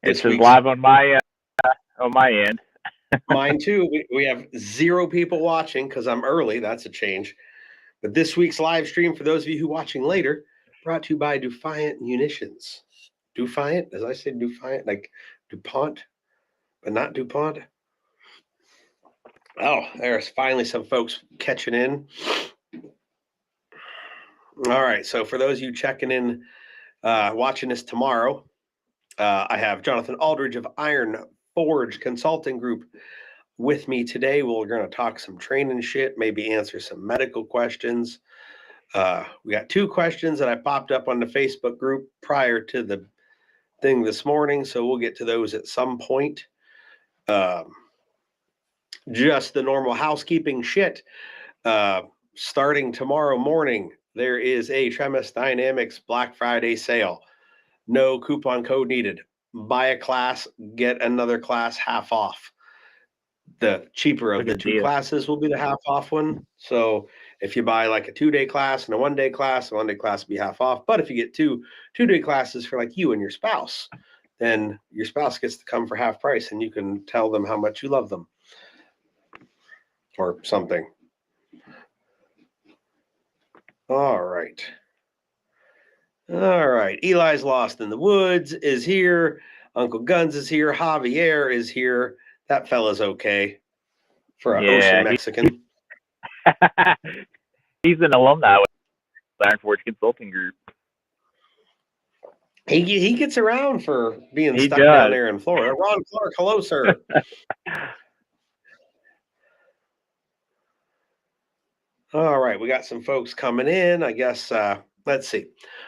It says live on my end. Mine too. We have 0 people watching because I'm early. That's a change. But this week's live stream, for those of you who are watching later, brought to you by Defiant Munitions. Defiant? As I say Defiant, like DuPont, but not DuPont. Oh, there's finally some folks catching in. All right. So for those of you checking in, watching this tomorrow, I have Jonathon Aldridge of Iron Forge Consulting Group with me today. We're going to talk some training shit, maybe answer some medical questions. We got 2 questions that I popped up on the Facebook group prior to the thing this morning, so we'll get to those at some point. Just the normal housekeeping shit. Starting tomorrow morning, there is a Tremis Dynamics Black Friday sale. No coupon code needed. Buy a class, get another class half off. The cheaper of the 2 classes will be the half off one. So if you buy like a 2-day class and a 1-day class, the 1-day class will be half off. But if you get 2-day classes for like you and your spouse, then your spouse gets to come for half price and you can tell them how much you love them or something. All right. All right. Eli's Lost in the Woods is here. Uncle Guns is here. Javier is here. That fella's okay for an ocean Mexican. He's an alumni with Iron Forge Consulting Group. He gets around for being stuck down there in Florida. Ron Clark, hello, sir. All right, we got some folks coming in. I guess, let's see.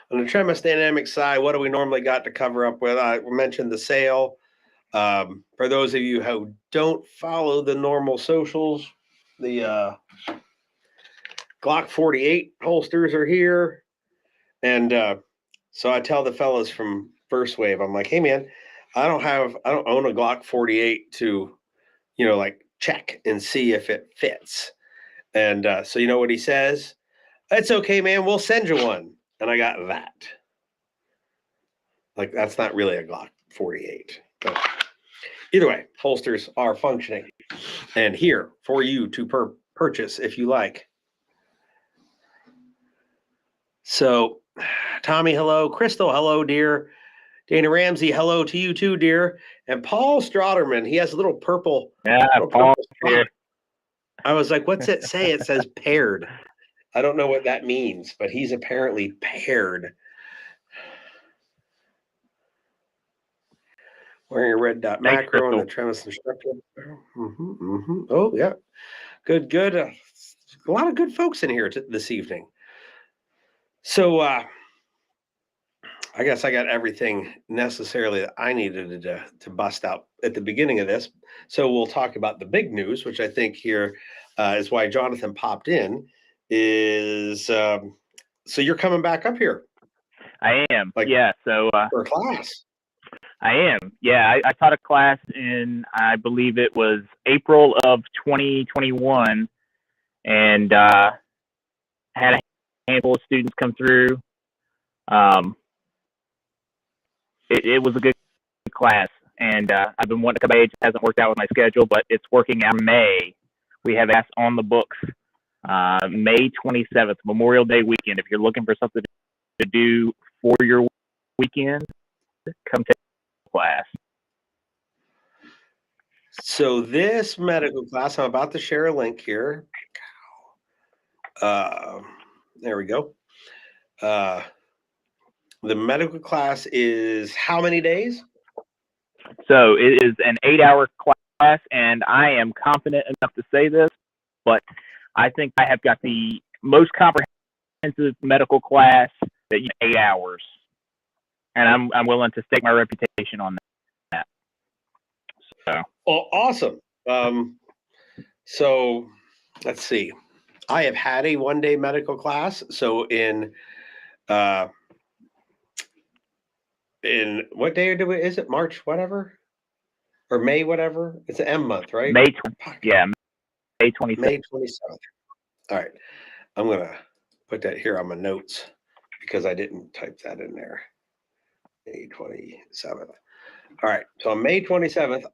On the Tremis Dynamics side, what do we normally got to cover up with? I mentioned the sale. For those of you who don't follow the normal socials, the Glock 48 holsters are here. And so I tell the fellas from First Wave, I'm like, hey man, I don't own a Glock 48 to, like check and see if it fits. And so you know what he says? It's okay, man. We'll send you one. And I got that. Like, that's not really a Glock 48. But either way, holsters are functioning. And here for you to purchase if you like. So, Tommy, hello. Crystal, hello, dear. Dana Ramsey, hello to you too, dear. And Paul Strotterman, he has a little purple. Yeah, Paul. I was like, what's it say? It says paired. I don't know what that means, but he's apparently paired. Wearing a red dot macro on the Tremis instructor. Oh, yeah. Good. A lot of good folks in here this evening. So I guess I got everything necessarily that I needed to bust out at the beginning of this. So we'll talk about the big news, which I think here is why Jonathon popped in, is so you're coming back up here. I am. So for a class. I am. Yeah, I taught a class in, I believe it was April of 2021, and had a handful of students come through. It was a good class, and I've been wanting to come. It hasn't worked out with my schedule, but it's working out in May. We have class on the books, May 27th, Memorial Day weekend. If you're looking for something to do for your weekend, come take a class. So this medical class, I'm about to share a link here. There we go. The medical class is how many days? So it is an 8-hour class, and I am confident enough to say this, but I think I have got the most comprehensive medical class that 8 hours, and I'm willing to stake my reputation on that. So. Oh, awesome. So let's see. I have had a 1-day medical class. So in what day is it? March, whatever, or May, whatever. It's an M month, right? May 27th. May 27th. All right. I'm going to put that here on my notes because I didn't type that in there. May 27th. All right. So on May 27th,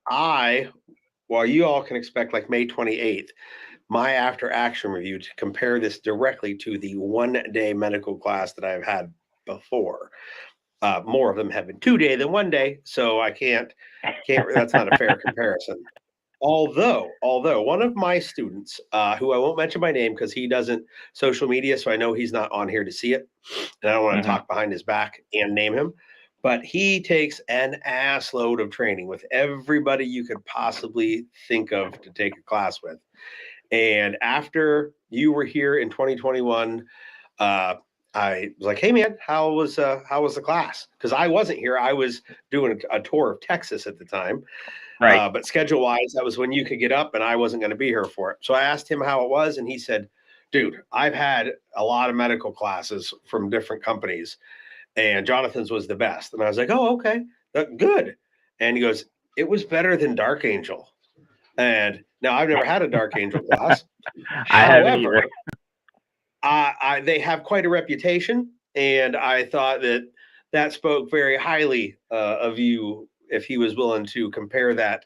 you all can expect like May 28th, my after action review to compare this directly to the 1-day medical class that I've had before. More of them have been 2-day than 1-day, so I can't. That's not a fair comparison. Although one of my students, who I won't mention by name because he doesn't social media, so I know he's not on here to see it, and I don't want to talk behind his back and name him, but he takes an ass load of training with everybody you could possibly think of to take a class with. And after you were here in 2021, I was like, "Hey, man, how was the class?" Because I wasn't here; I was doing a tour of Texas at the time. Right. But schedule-wise, that was when you could get up, and I wasn't going to be here for it. So I asked him how it was, and he said, "Dude, I've had a lot of medical classes from different companies, and Jonathon's was the best." And I was like, "Oh, okay, good." And he goes, "It was better than Dark Angel." And now I've never had a Dark Angel class. I haven't either. They have quite a reputation, and I thought that spoke very highly of you if he was willing to compare that.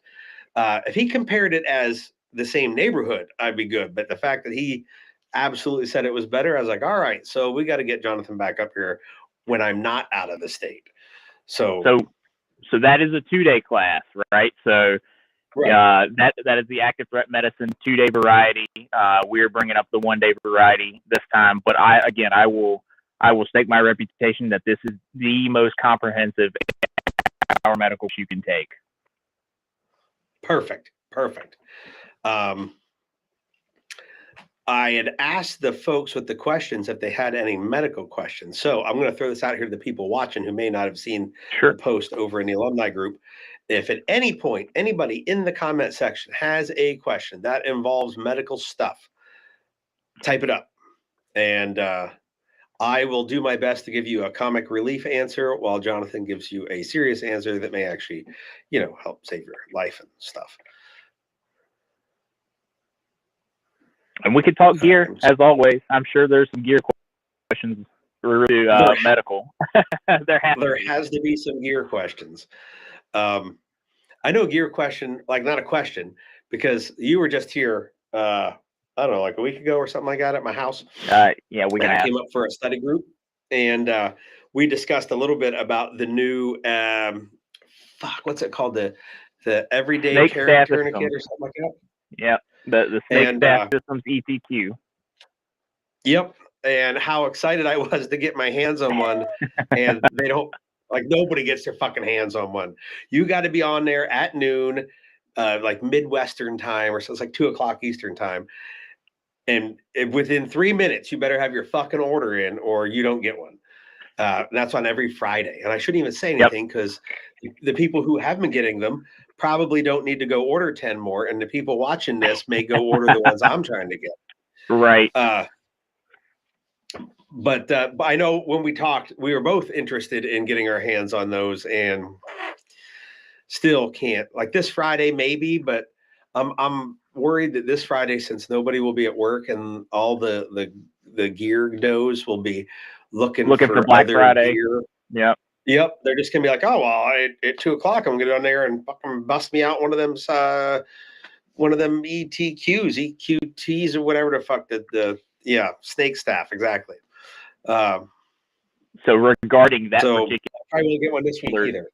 If he compared it as the same neighborhood, I'd be good. But the fact that he absolutely said it was better, I was like, all right, so we got to get Jonathon back up here when I'm not out of the state. So that is a 2-day class, right? So right. that is the active threat medicine 2-day variety. We're bringing up the 1-day variety this time, but I will stake my reputation that this is the most comprehensive hour medical you can take. Perfect. I had asked the folks with the questions if they had any medical questions. So I'm going to throw this out here to the people watching who may not have seen the post over in the alumni group. If at any point anybody in the comment section has a question that involves medical stuff, type it up. And I will do my best to give you a comic relief answer while Jonathon gives you a serious answer that may actually, help save your life and stuff. And we could talk gear as always. I'm sure there's some gear questions to medical. there has to be some gear questions. I know gear question, like not a question, because you were just here. I don't know, like a week ago or something like that at my house. Yeah, we came up for a study group, and we discussed a little bit about the new what's it called, the everyday snake carry tourniquet or something like that. Yep, the snake staff systems ETQ. Yep, and how excited I was to get my hands on one, and they don't. Like nobody gets their fucking hands on one. You got to be on there at noon, like Midwestern time, or so it's like 2:00 Eastern time. And within 3 minutes, you better have your fucking order in, or you don't get one. That's on every Friday. And I shouldn't even say anything because the people who have been getting them probably don't need to go order 10 more. And the people watching this may go order the ones I'm trying to get. Right. But I know when we talked, we were both interested in getting our hands on those, and still can't. Like this Friday, maybe, but I'm worried that this Friday, since nobody will be at work and all the gear does will be looking for Black other Friday. Gear. Yep. They're just gonna be like, oh well, at 2:00 I'm gonna get on there and fucking bust me out one of them ETQs, EQTs, or whatever the fuck snake staff, exactly. So regarding that particular, I won't get one this week either.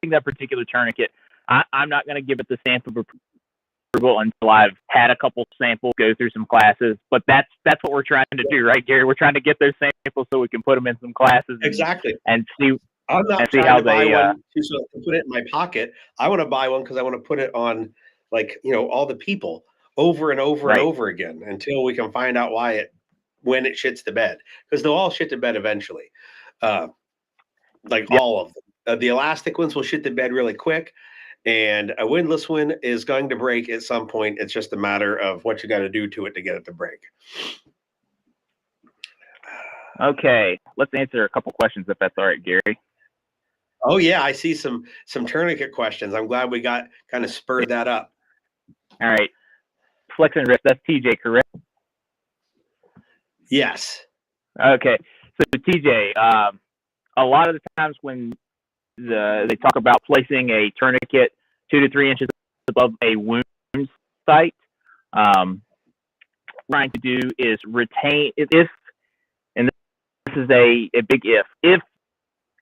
That particular tourniquet, I'm not going to give it the stamp of approval until I've had a couple samples, go through some classes. But that's what we're trying to do, right, Gary? We're trying to get those samples so we can put them in some classes. Exactly. And see. I'm not trying how to buy one so I can put it in my pocket. I want to buy one because I want to put it on, like, all the people over and over and over again until we can find out when it shits the bed, because they'll all shit the bed eventually. All of them. The elastic ones will shit the bed really quick, and a windlass one is going to break at some point. It's just a matter of what you got to do to it to get it to break. Okay, let's answer a couple questions if that's all right, Gary. Oh yeah, I see some tourniquet questions. I'm glad we got kind of spurred that up. All right, flex and wrist. That's TJ, correct? Yes. Okay, so TJ, a lot of the times when they talk about placing a tourniquet 2 to 3 inches above a wound site. Trying to do is retain if, and this is a big if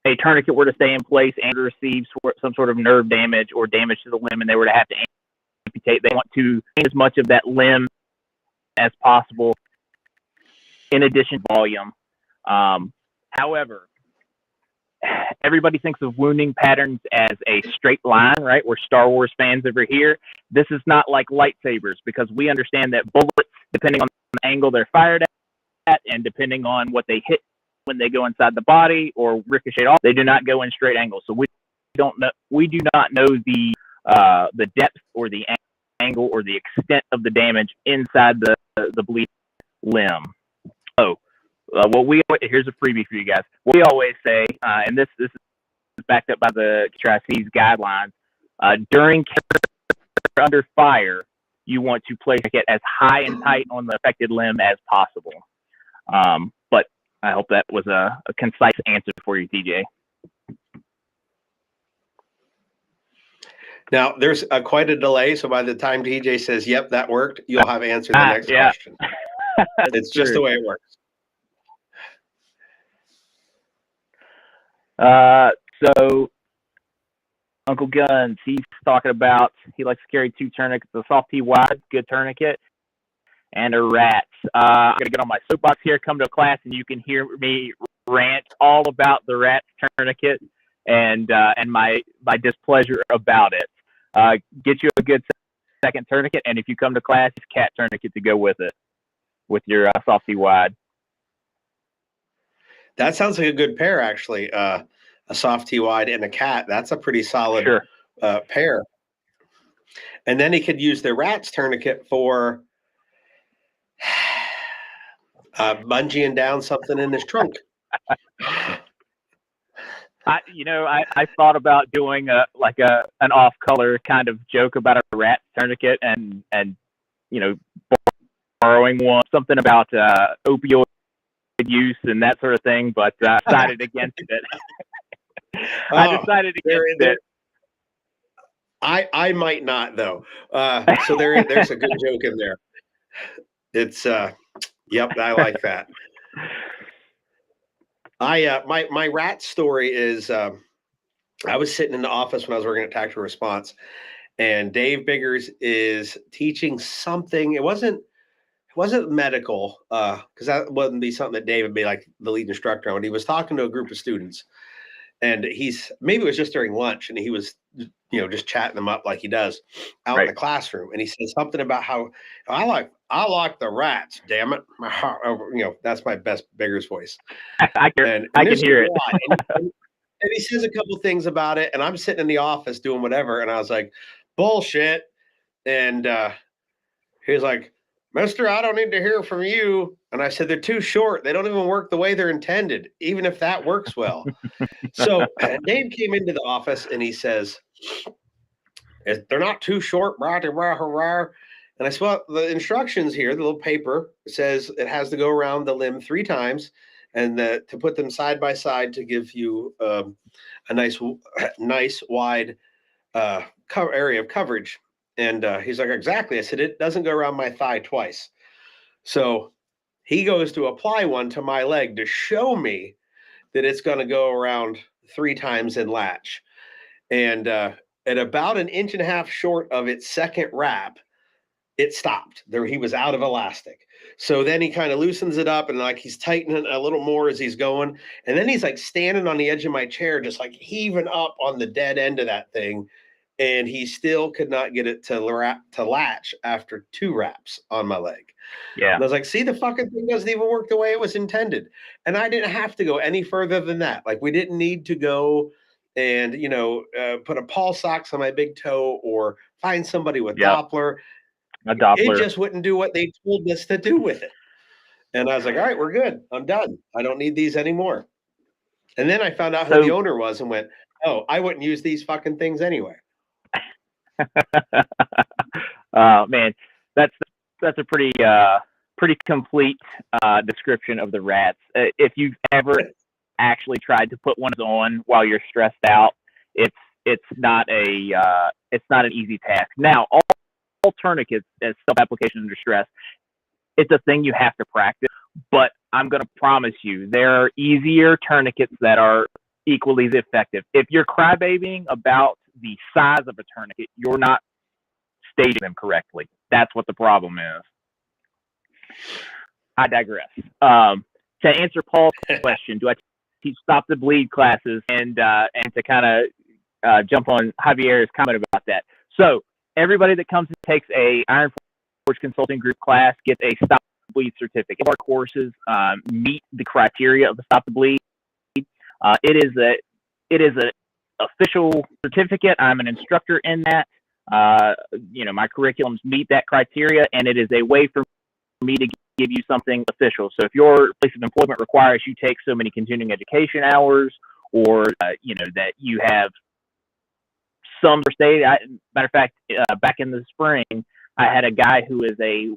a tourniquet were to stay in place and receive some sort of nerve damage or damage to the limb and they were to have to amputate, they want to gain as much of that limb as possible in addition to volume. However, everybody thinks of wounding patterns as a straight line, right? We're Star Wars fans over here. This is not like lightsabers, because we understand that bullets, depending on the angle they're fired at and depending on what they hit when they go inside the body or ricochet off, they do not go in straight angles. So we do not know the depth or the angle or the extent of the damage inside the bleeding limb. So here's a freebie for you guys. What we always say, and this is backed up by the TRIC's guidelines, during care under fire, you want to place it as high and tight on the affected limb as possible. But I hope that was a concise answer for you, TJ. Now, there's quite a delay, so by the time TJ says, yep, that worked, you'll have answered the next question. It's just the way it works. So Uncle Guns, he's talking about he likes to carry 2 tourniquets, a soft T wide, good tourniquet, and a rat. I'm going to get on my soapbox here, come to a class, and you can hear me rant all about the rat tourniquet and my displeasure about it. Get you a good second tourniquet, and if you come to class, it's cat tourniquet to go with it, with your soft T wide. That sounds like a good pair, actually. A soft T wide and a cat. That's a pretty solid pair. And then he could use the rat's tourniquet for bungeeing down something in his trunk. I thought about doing an off-color kind of joke about a rat tourniquet and borrowing one, something about opioid use and that sort of thing, but I decided against it. I decided against it. I might not, though. So there's a good joke in there. It's yep, I like that. My rat story is I was sitting in the office when I was working at Tactical Response, and Dave Biggers is teaching something. It wasn't medical, because that wouldn't be something that Dave would be like the lead instructor on. He was talking to a group of students, and maybe it was just during lunch, and he was just chatting them up like he does out in the classroom. And he said something about how I like the rats, damn it. That's my best Biggers voice. I can hear it. And he says a couple things about it, and I'm sitting in the office doing whatever, and I was like, bullshit. And he's like, Mister, I don't need to hear from you. And I said, they're too short. They don't even work the way they're intended, even if that works well. So Dave came into the office and he says, they're not too short. And I said, well, the instructions here, the little paper says it has to go around the limb 3 times and to put them side by side to give you a nice wide area of coverage. And he's like, exactly. I said, it doesn't go around my thigh twice. So he goes to apply one to my leg to show me that it's going to go around 3 times in latch. And at about 1.5 inches short of its second wrap, it stopped. He was out of elastic. So then he kind of loosens it up and like he's tightening a little more as he's going. And then he's like standing on the edge of my chair, just like heaving up on the dead end of that thing. And he still could not get it to latch after 2 wraps on my leg. Yeah. And I was like, see, the fucking thing doesn't even work the way it was intended. And I didn't have to go any further than that. Like, we didn't need to go and, put a Paul socks on my big toe or find somebody with Doppler. A Doppler. It just wouldn't do what they told us to do with it. And I was like, all right, we're good. I'm done. I don't need these anymore. And then I found out who the owner was and went, oh, I wouldn't use these fucking things anyway. Man, that's a pretty complete description of the rats. If you've ever actually tried to put one on while you're stressed out, it's not an easy task. Now, all tourniquets as self-application under stress, it's a thing you have to practice. But I'm going to promise you, there are easier tourniquets that are equally as effective. If you're crybabying about the size of a tourniquet, you're not staging them correctly. That's what the problem is. I digress. To answer Paul's question, do I teach stop the bleed classes? And to kind of jump on Javier's comment about that. So everybody that comes and takes a Iron Forge Consulting Group class gets a stop the bleed certificate. Our courses meet the criteria of the stop the bleed. It is a official certificate. I'm an instructor in that. My curriculums meet that criteria, and it is a way for me to give you something official. So if your place of employment requires you take so many continuing education hours, or that you have some state. Matter of fact, back in the spring, I had a guy who is a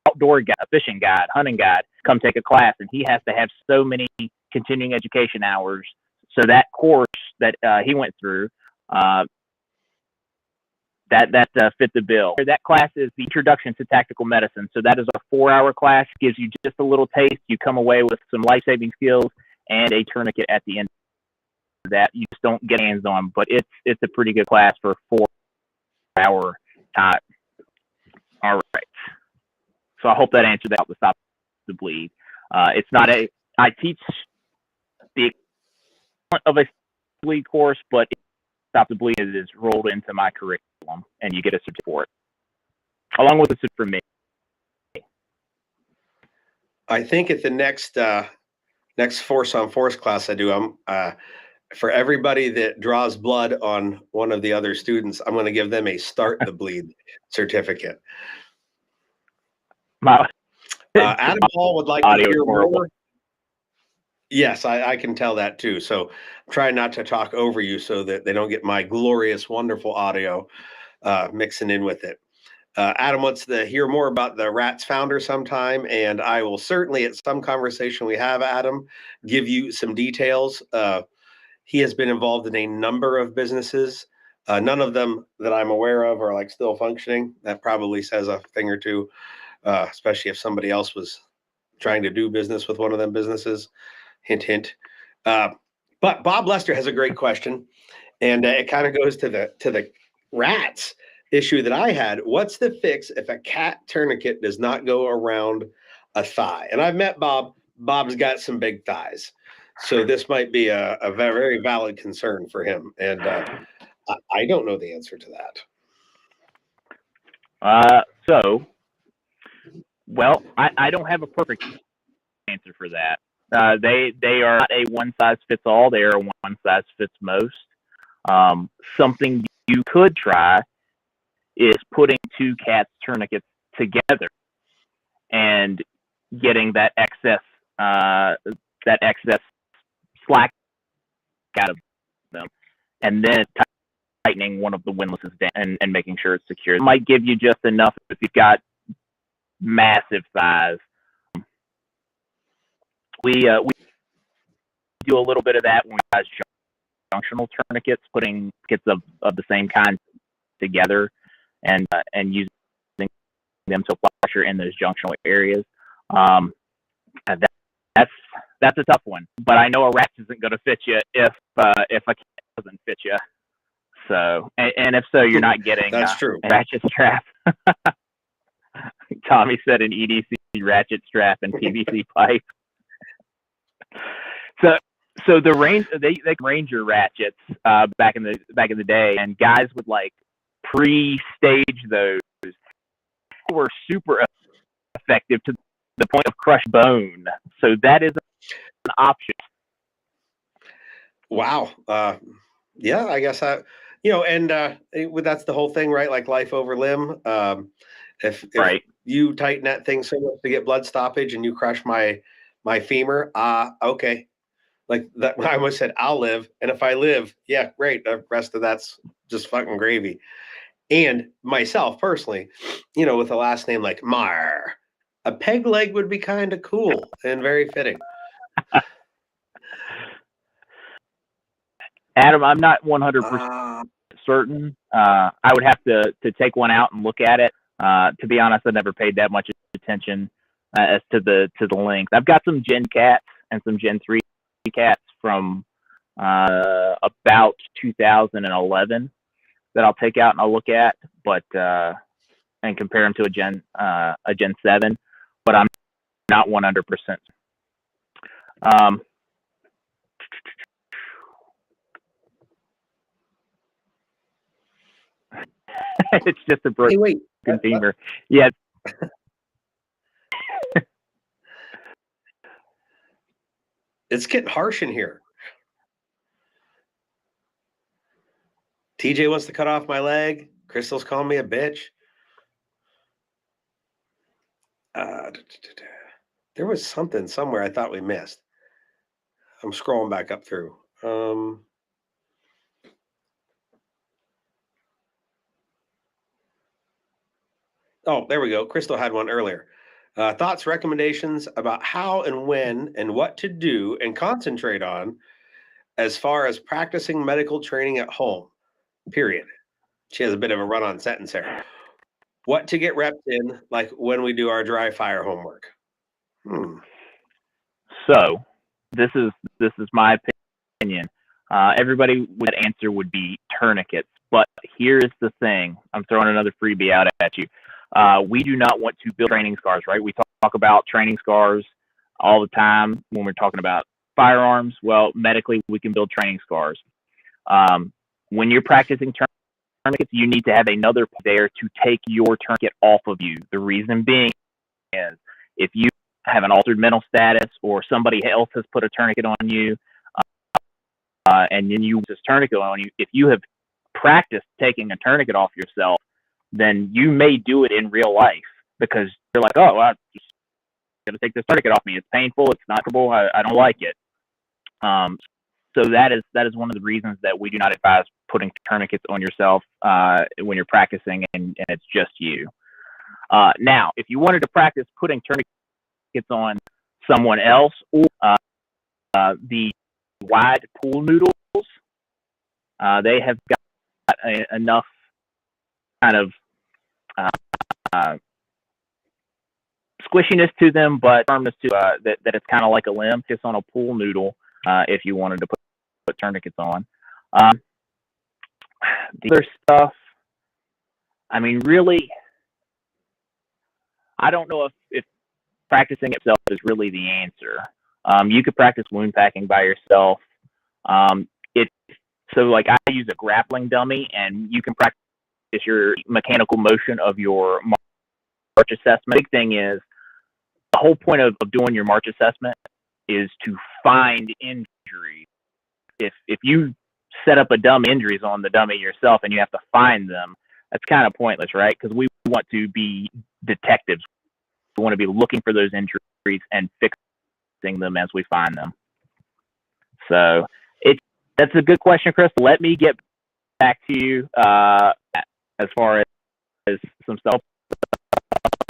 outdoor guide, a fishing guide, hunting guide, come take a class, and he has to have so many continuing education hours. So that course that he went through, that fit the bill. That class is the Introduction to Tactical Medicine. So that is a 4-hour class, gives you just a little taste. You come away with some life-saving skills and a tourniquet at the end of that. You just don't get hands on, but it's a pretty good class for a 4-hour time. All right. So I hope that answered that to stop the bleed. It's not I teach the equivalent of a bleed course, but stop the bleed is rolled into my curriculum, and you get a certificate for it, along with a certificate from me. I think at the next force on force class I do, I'm for everybody that draws blood on one of the other students, I'm going to give them a start the bleed certificate. Adam Paul would like to hear more. Yes, I can tell that too. So I'm trying not to talk over you so that they don't get my glorious, wonderful audio mixing in with it. Adam wants to hear more about the RATS founder sometime, and I will certainly, at some conversation we have, Adam, give you some details. He has been involved in a number of businesses. None of them that I'm aware of are still functioning. That probably says a thing or two, especially if somebody else was trying to do business with one of them businesses. Hint, hint. But Bob Lester has a great question, and it kind of goes to the RATS issue that I had. What's the fix if a cat tourniquet does not go around a thigh? And I've met Bob. Bob's got some big thighs, so this might be a very valid concern for him. And I don't know the answer to that. I don't have a perfect answer for that. They are not a one size fits all. They are a one size fits most. Something you could try is putting two cats tourniquets together and getting that excess slack out of them, and then tightening one of the windlasses down and making sure it's secure. It might give you just enough if you've got massive thighs. We do a little bit of that when we use junctional tourniquets, putting kits of the same kind together and using them to apply pressure in those junctional areas. That's a tough one, but I know a RATS isn't going to fit you if a cat doesn't fit you. So, and if so, you're not getting that's true. A ratchet strap. Tommy said an EDC ratchet strap and PVC pipe. So the Ranger ratchets back in the day, and guys would pre-stage those. They were super effective to the point of crushed bone. So that is an option. Wow. Yeah, I guess and that's the whole thing, right? Like life over limb. If you tighten that thing so much to get blood stoppage and you crush my femur, okay. Like that, I almost said I'll live, and if I live, yeah, great. The rest of that's just fucking gravy. And myself personally, with a last name like Mar, a peg leg would be kind of cool and very fitting. Adam, I'm not 100% Uh, certain. I would have to take one out and look at it. To be honest, I never paid that much attention as to the length. I've got some Gen cats and some Gen 3 cats from about 2011 that I'll take out and I'll look at, but and compare them to a Gen 7, but I'm not 100%. It's just a broken hey, wait. femur. Yeah. It's getting harsh in here. TJ wants to cut off my leg. Crystal's calling me a bitch. There was something somewhere I thought we missed. I'm scrolling back up through. Oh, there we go. Crystal had one earlier. Thoughts, recommendations about how and when and what to do and concentrate on as far as practicing medical training at home, period. She has a bit of a run-on sentence there. What to get reps in, like when we do our dry fire homework. So this is my opinion. Everybody with that answer would be tourniquets, but here's the thing. I'm throwing another freebie out at you. We do not want to build training scars, right? We talk about training scars all the time when we're talking about firearms. Well, medically, we can build training scars. When you're practicing tourniquets, you need to have another there to take your tourniquet off of you. The reason being is if you have an altered mental status or somebody else has put a tourniquet on you, and then you use this tourniquet on you, if you have practiced taking a tourniquet off yourself, then you may do it in real life because you're like, oh, well, I'm just going to take this tourniquet off me. It's painful. It's not comfortable. I don't like it. So that is one of the reasons that we do not advise putting tourniquets on yourself when you're practicing and it's just you. Now, if you wanted to practice putting tourniquets on someone else, or the wide pool noodles, they have got enough kind of squishiness to them, but firmness to that it's kind of like a limb, just on a pool noodle. If you wanted to put tourniquets on, the other stuff, I mean, really, I don't know if practicing itself is really the answer. You could practice wound packing by yourself. So like I use a grappling dummy, and you can practice your mechanical motion of your march assessment. The big thing is the whole point of doing your march assessment is to find injuries. If you set up a dummy injuries on the dummy yourself and you have to find them, that's kind of pointless, right? Because we want to be detectives. We want to be looking for those injuries and fixing them as we find them. So that's a good question, Chris. Let me get back to you as far as some stuff.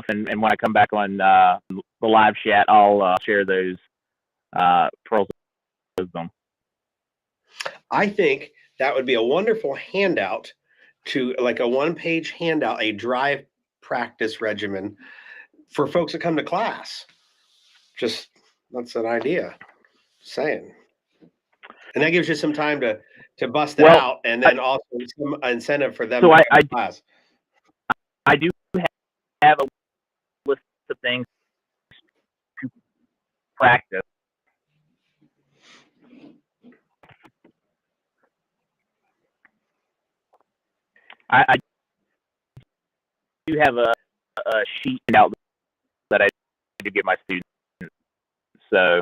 And when I come back on the live chat, I'll share those pearls of wisdom. I think that would be a wonderful handout to like a one-page handout, a dry practice regimen for folks that come to class. Just that's an idea. Saying. And that gives you some time to bust it out, and then also some incentive for them to come to class. I do have a list of things to practice. I do have a sheet out that I do give my students, so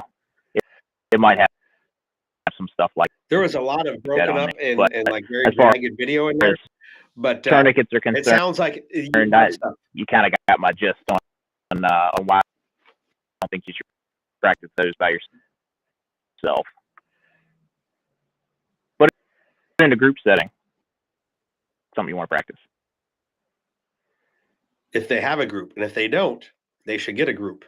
it might have some stuff like there was a lot of broken up and like very jagged video in there, but tourniquets are concerned. It sounds like you kind of got my gist on why I don't think you should practice those by yourself, but in a group setting, something you want to practice. If they have a group, and if they don't, they should get a group.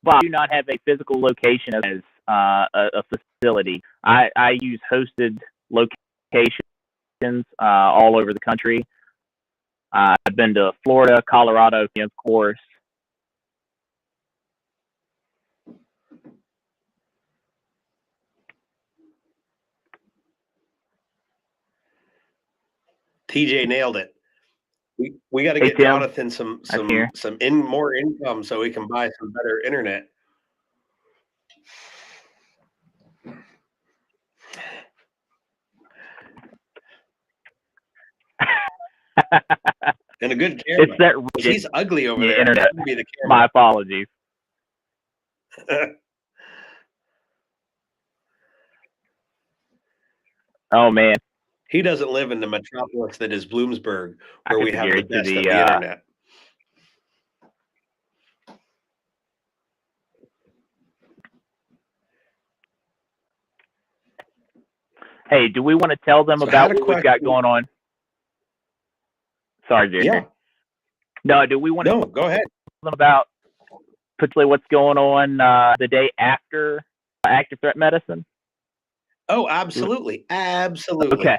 But I do not have a physical location as a facility. I use hosted locations all over the country. I've been to Florida, Colorado, of course. TJ nailed it. We got to Hey, get Tim. Jonathon some here. more income so he can buy some better internet. And a good camera. It's that He's ugly over there. internet. That would be the camera. My apologies. Oh man, he doesn't live in the metropolis that is Bloomsburg, where we have the best of the internet. Hey, do we want to tell them about what we've got going on? Sorry, Jerry. Yeah. No, do we want to go ahead. Tell them about particularly what's going on the day after active threat medicine? Oh, absolutely. Absolutely.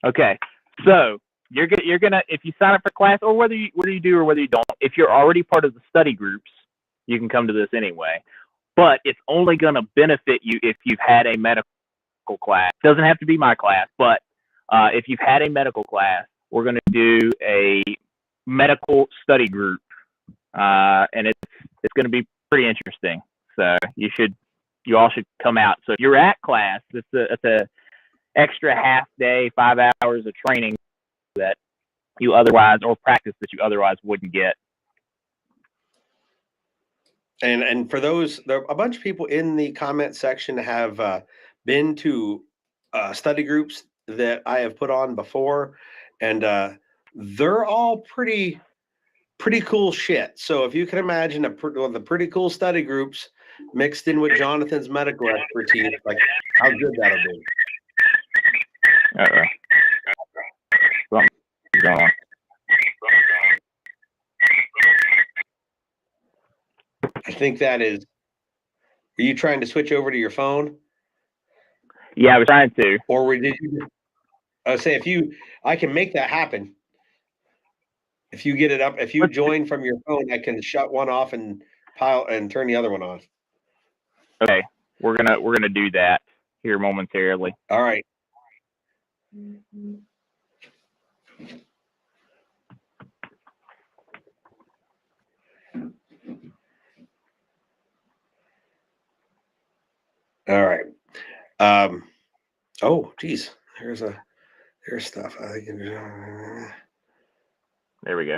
Okay. So you're gonna if you sign up for class, or whether you do or whether you don't, if you're already part of the study groups, you can come to this anyway. But it's only gonna benefit you if you've had a medical class. It doesn't have to be my class, but if you've had a medical class, we're gonna do a medical study group, and it's gonna be pretty interesting. So you all should come out. So if you're at class, it's a extra half day, 5 hours of training that you otherwise, or practice that you otherwise wouldn't get. And for those, there a bunch of people in the comment section have been to study groups that I have put on before, and they're all pretty cool shit. So if you can imagine one of the pretty cool study groups mixed in with Jonathon's medical expertise, like how good that'll be. Something's going on. I think that is. Are you trying to switch over to your phone? Yeah, I was trying to. Or did you? I would say I can make that happen. If you get it up, if you join from your phone, I can shut one off and turn the other one off. Okay, we're gonna do that here momentarily. All right. All right. Oh, geez. There's stuff. I think. There we go.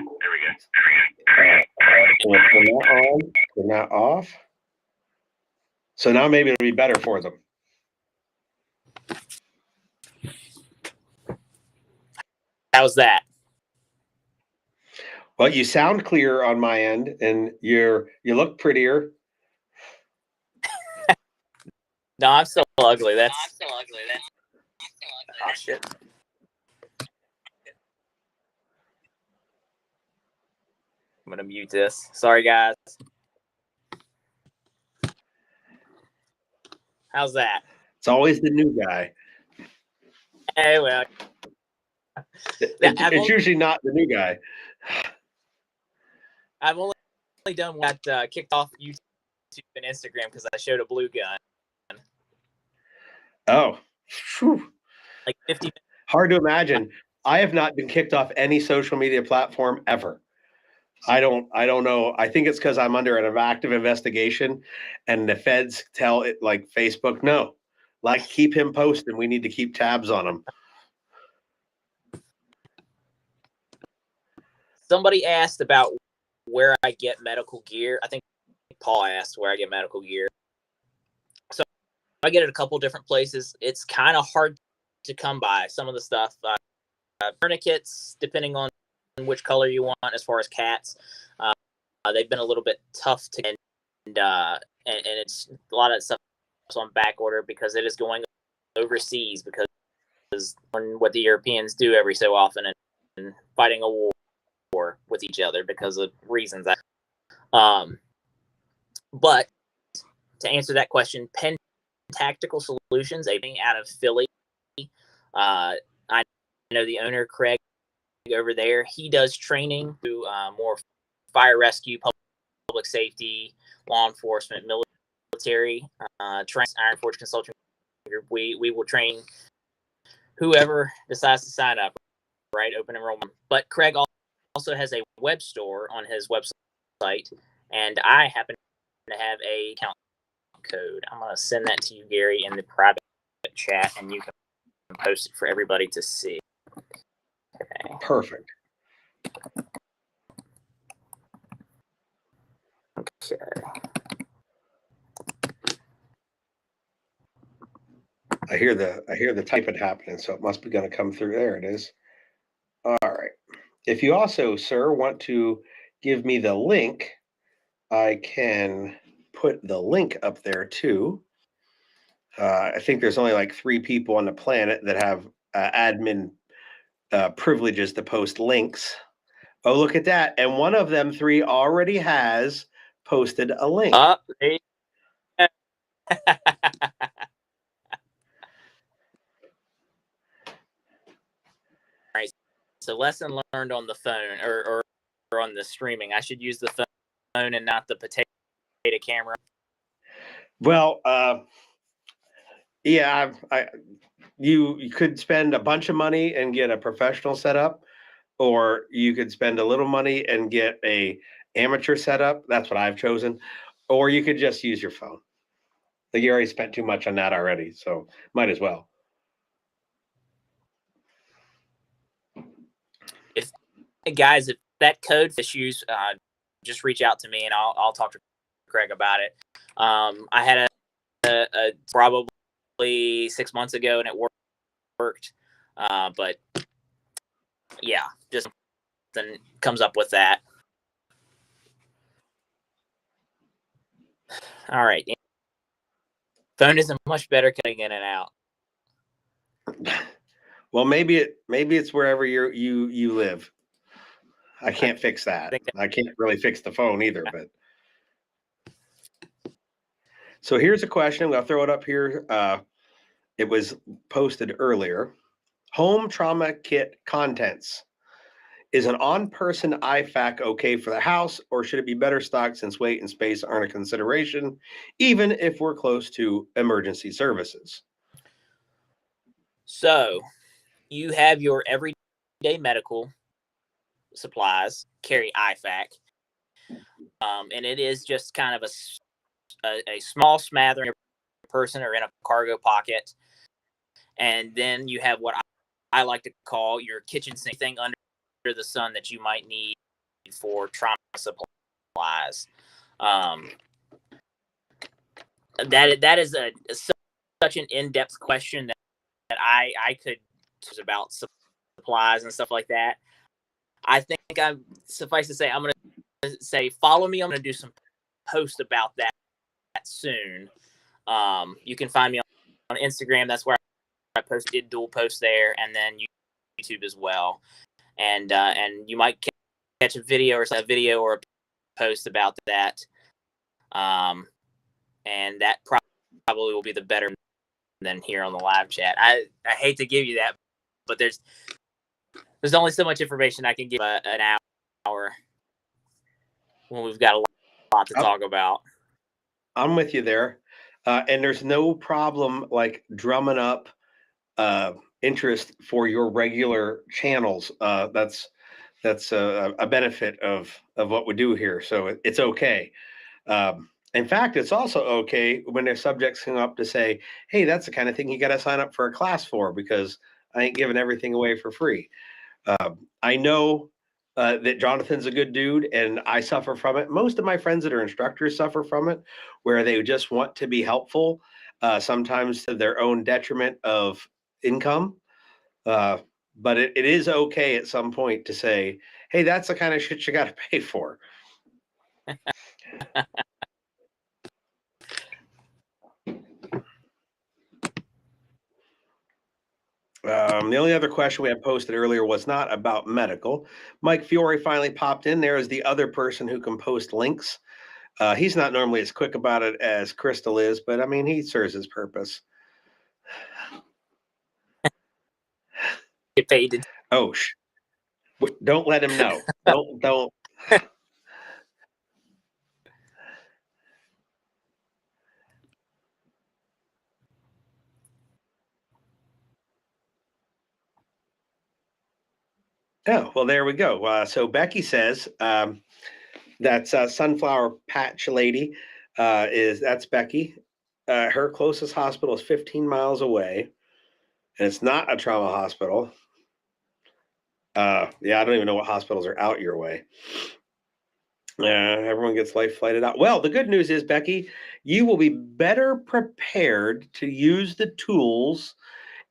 We're not on. We're not off. So now maybe it'll be better for them. How's that? Well, you sound clear on my end, and you look prettier. No, I'm still ugly. Oh shit. I'm gonna mute this. Sorry, guys. How's that? It's always the new guy. Hey, well, it's usually not the new guy. I've only done what kicked off YouTube and Instagram because I showed a blue gun. Oh, whew. Like 50 minutes. Hard to imagine. I have not been kicked off any social media platform ever. I don't know. I think it's because I'm under an active investigation, and the feds tell it, like Facebook, no, like keep him posted. We need to keep tabs on him. Somebody asked about where I get medical gear. I think Paul asked where I get medical gear. So I get it a couple different places. It's kind of hard to come by some of the stuff. Tourniquets, depending on which color you want, as far as cats. They've been a little bit tough to get, and it's a lot of stuff on back order because it is going overseas because what the Europeans do every so often and fighting a war with each other because of reasons. But to answer that question, Penn Tactical Solutions, out of Philly. I know the owner, Craig, over there. He does training through more fire rescue, public safety, law enforcement, military, Iron Forge Consulting Group. We will train whoever decides to sign up, right? Open enrollment. But Craig also has a web store on his website, and I happen to have a account code. I'm going to send that to you, Gary, in the private chat, and you can post it for everybody to see. Okay. Perfect. Okay. I hear the typing happening, so it must be going to come through. There it is. All right. If you also, sir, want to give me the link, I can put the link up there too. I think there's only like 3 people on the planet that have admin privileges to post links. Oh, look at that. And one of them 3 already has posted a link. All right. So lesson learned on the phone or on the streaming. I should use the phone and not the potato camera. Well, yeah, you could spend a bunch of money and get a professional setup, or you could spend a little money and get a amateur setup. That's what I've chosen. Or you could just use your phone. Like, you already spent too much on that already, so might as well. Guys, if that code issues, just reach out to me and I'll talk to Craig about it. I had a probably 6 months ago and it worked. But yeah, just then comes up with that. All right. Phone isn't much better cutting in and out. Well, maybe it's wherever you live. I can't fix that. I can't really fix the phone either, but. So here's a question. I'll throw it up here. It was posted earlier. Home trauma kit contents. Is an on-person IFAC okay for the house, or should it be better stocked since weight and space aren't a consideration, even if we're close to emergency services? So you have your everyday medical supplies, carry IFAC, and it is just kind of a small smattering of a person or in a cargo pocket. And then you have what I like to call your kitchen sink thing under the sun that you might need for trauma supplies. That is such an in-depth question that I could about supplies and stuff like that. I think suffice to say, I'm going to say, follow me. I'm going to do some posts about that soon. You can find me on Instagram. That's where I posted dual posts there, and then YouTube as well. And you might catch a video or a post about that. And that probably will be the better than here on the live chat. I hate to give you that, but there's only so much information I can give an hour when we've got a lot to talk about. I'm with you there. And there's no problem like drumming up interest for your regular channels. That's a benefit of what we do here. So it's okay. In fact, it's also okay when their subjects come up to say, hey, that's the kind of thing you got to sign up for a class for, because I ain't giving everything away for free. I know that Jonathan's a good dude, and I suffer from it. Most of my friends that are instructors suffer from it, where they just want to be helpful, sometimes to their own detriment of income. But it is okay at some point to say, hey, that's the kind of shit you got to pay for. The only other question we had posted earlier was not about medical. Mike Fiore finally popped in there as the other person who can post links. He's not normally as quick about it as Crystal is, but I mean, he serves his purpose. Get paid. Oh, don't let him know. Don't. Oh, well, there we go. So Becky says that's Sunflower Patch Lady. That's Becky. Her closest hospital is 15 miles away, and it's not a trauma hospital. Yeah, I don't even know what hospitals are out your way. Everyone gets life flighted out. Well, the good news is, Becky, you will be better prepared to use the tools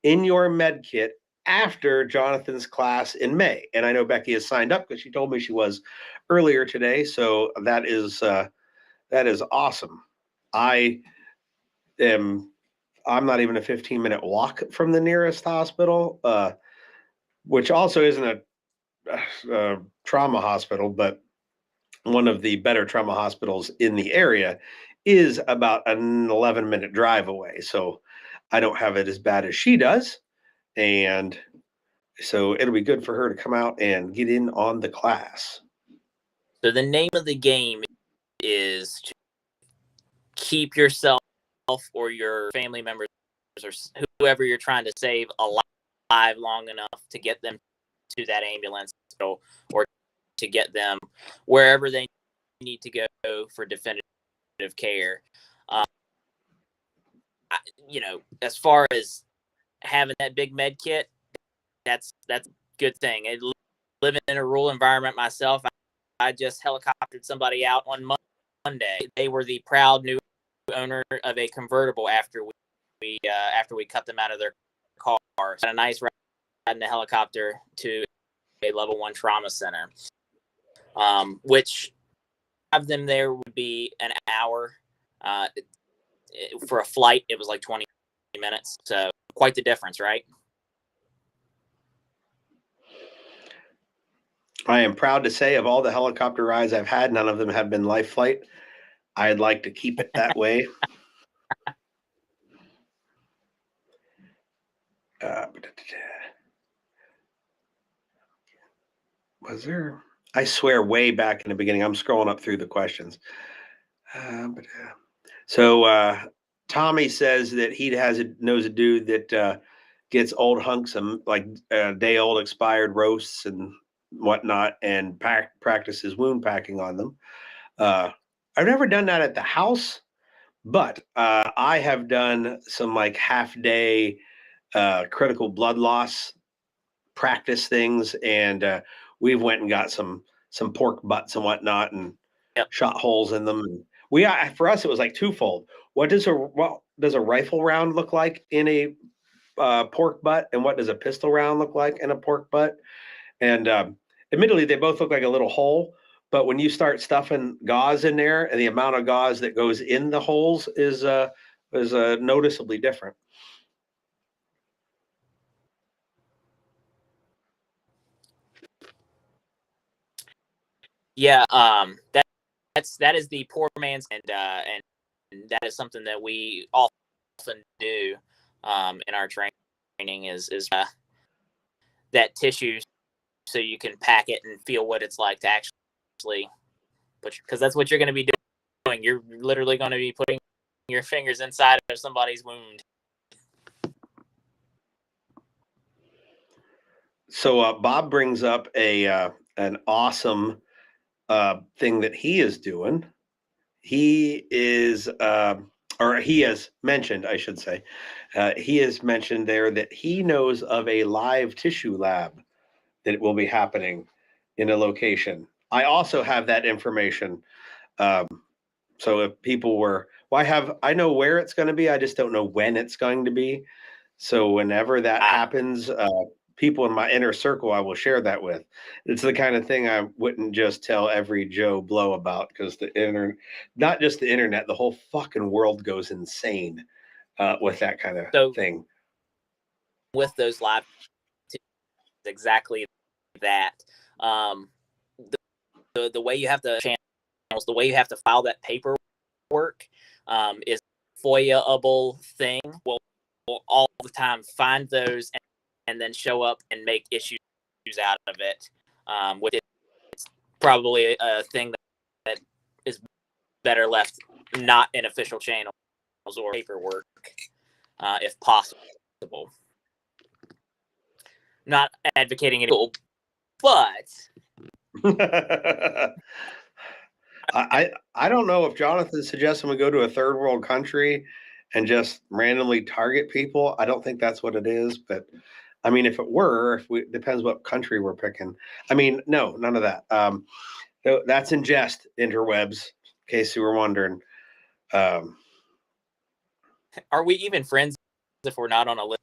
in your med kit after Jonathon's class in May. And I know Becky has signed up because she told me she was earlier today. So that is awesome. I'm not even a 15-minute walk from the nearest hospital, which also isn't a trauma hospital, but one of the better trauma hospitals in the area is about an 11-minute drive away. So I don't have it as bad as she does. And so it'll be good for her to come out and get in on the class. So the name of the game is to keep yourself or your family members or whoever you're trying to save alive long enough to get them to that ambulance or to get them wherever they need to go for definitive care. As far as having that big med kit, that's a good thing. Living in a rural environment myself, I just helicoptered somebody out on Monday. They were the proud new owner of a convertible after we cut them out of their car. So had a nice ride in the helicopter to a level 1 trauma center, which have them there would be an hour. For a flight, it was like 20 minutes. So quite the difference, right? I am proud to say of all the helicopter rides I've had, none of them have been life flight. I'd like to keep it that way. Was there? I swear way back in the beginning, I'm scrolling up through the questions. So Tommy says that he knows a dude that gets old hunks of like day-old expired roasts and whatnot and practices wound packing on them. I've never done that at the house, but I have done some like half-day critical blood loss practice things, and we went and got some pork butts and whatnot and shot holes in them. And for us, it was like twofold. What does a rifle round look like in a pork butt, and what does a pistol round look like in a pork butt? And admittedly, they both look like a little hole, but when you start stuffing gauze in there, and the amount of gauze that goes in the holes is noticeably different. Yeah, that is the poor man's, and that is something that we often do in our training is that tissue, so you can pack it and feel what it's like to actually put, because that's what you're going to be doing. You're literally going to be putting your fingers inside of somebody's wound. So Bob brings up an awesome thing that he is doing. He is, or he has mentioned, I should say, he has mentioned there that he knows of a live tissue lab that will be happening in a location. I also have that information. So if people were, I know where it's going to be. I just don't know when it's going to be. So whenever that happens, people in my inner circle I will share that with. It's the kind of thing I wouldn't just tell every Joe Blow about, because not just the internet, the whole fucking world goes insane with that kind of thing. With those live, exactly that. The way you have to the way you have to file that paperwork is a FOIA-able thing. We'll all the time find those and then show up and make issues out of it. With it, it's probably a thing that is better left not in official channels or paperwork, if possible. Not advocating it, but I don't know if Jonathan's suggesting we go to a third world country and just randomly target people. I don't think that's what it is, but I mean, if it were, depends what country we're picking. I mean, no, none of that. That's in jest, interwebs, in case you were wondering. Are we even friends if we're not on a list?